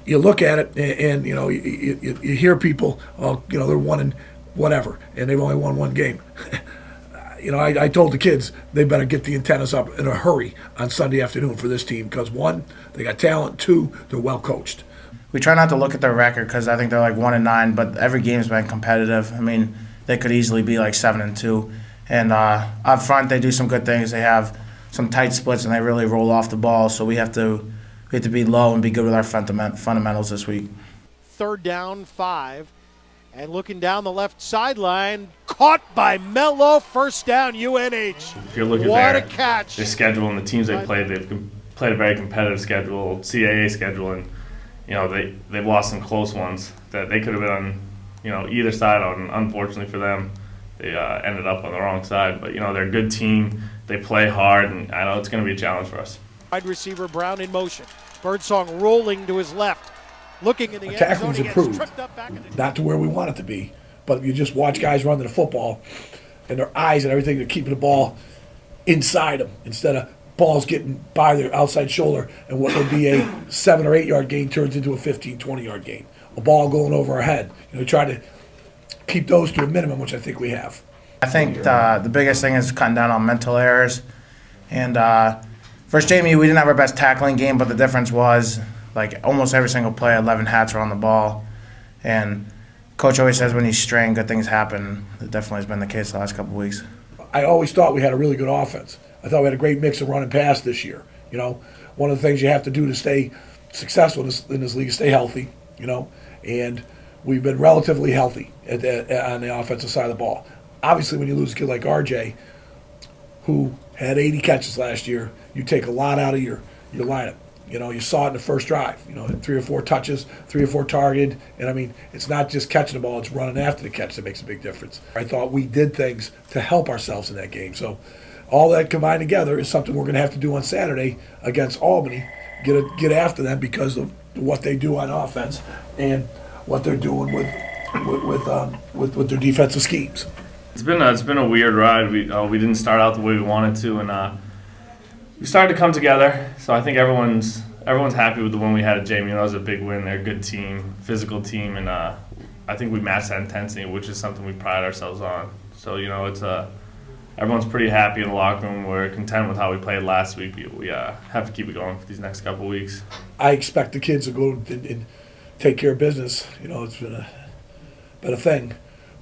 you look at it and you know, you hear people, oh, you know, they're one in whatever, and they've only won one game. You know, I told the kids they better get the antennas up in a hurry on Sunday afternoon for this team because, one, they got talent, two, they're well coached. We try not to look at their record because I think they're like 1-9, but every game's been competitive. I mean, they could easily be like 7-2. And up front, they do some good things. They have some tight splits and they really roll off the ball. So we have to be low and be good with our fundamentals this week. 3rd down, 5. And looking down the left sideline, caught by Mello, 1st down, UNH. If you're looking what at a catch. their schedule and the teams they've played a very competitive schedule, CAA schedule, and you know they've lost some close ones that they could have been on, you know, either side on. Unfortunately for them, they ended up on the wrong side. But you know they're a good team. They play hard, and I know it's going to be a challenge for us. Wide receiver Brown in motion. Birdsong rolling to his left. Looking in the end zone, Tackling's improved, not to where we want it to be, but you just watch guys run to the football, and their eyes and everything, they're keeping the ball inside them instead of balls getting by their outside shoulder, and what would be a 7 or 8 yard gain turns into a 15, 20 yard gain. A ball going over our head. You know, try to keep those to a minimum, which I think we have. I think the biggest thing is cutting down on mental errors. And versus JMU, we didn't have our best tackling game, but the difference was like almost every single play, 11 hats are on the ball. And Coach always says when he's straying, good things happen. It definitely has been the case the last couple of weeks. I always thought we had a really good offense. I thought we had a great mix of run and pass this year. You know, one of the things you have to do to stay successful in this league is stay healthy, you know, and we've been relatively healthy on the offensive side of the ball. Obviously, when you lose a kid like RJ, who had 80 catches last year, you take a lot out of your lineup. You know, you saw it in the first drive. You know, 3 or 4 touches, 3 or 4 targeted. And, I mean, it's not just catching the ball, it's running after the catch that makes a big difference. I thought we did things to help ourselves in that game. So all that combined together is something we're going to have to do on Saturday against Albany, get after them because of what they do on offense and what they're doing with their defensive schemes. It's been a weird ride. We didn't start out the way we wanted to, and we started to come together. So I think everyone's happy with the win we had at JMU. That was a big win. They're a good team, physical team, and I think we matched that intensity, which is something we pride ourselves on. So you know, it's everyone's pretty happy in the locker room. We're content with how we played last week. We have to keep it going for these next couple of weeks. I expect the kids to go and take care of business. You know, it's been a thing.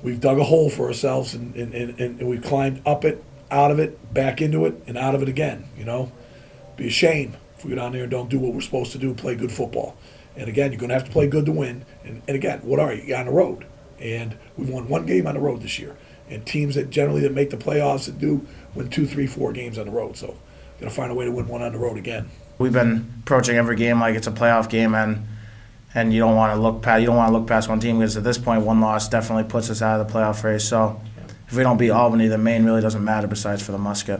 We've dug a hole for ourselves, and we've climbed up it, out of it, back into it, and out of it again. You know, be a shame if we go down there and don't do what we're supposed to do, play good football. And again, you're going to have to play good to win. And again, what are you? You're on the road, and we've won 1 game on the road this year. And teams that generally make the playoffs that do win 2, 3, 4 games on the road. So, got to find a way to win 1 on the road again. We've been approaching every game like it's a playoff game, and you don't want to look past one team because at this point, 1 loss definitely puts us out of the playoff race. So if we don't beat Albany, the main really doesn't matter besides for the Musket.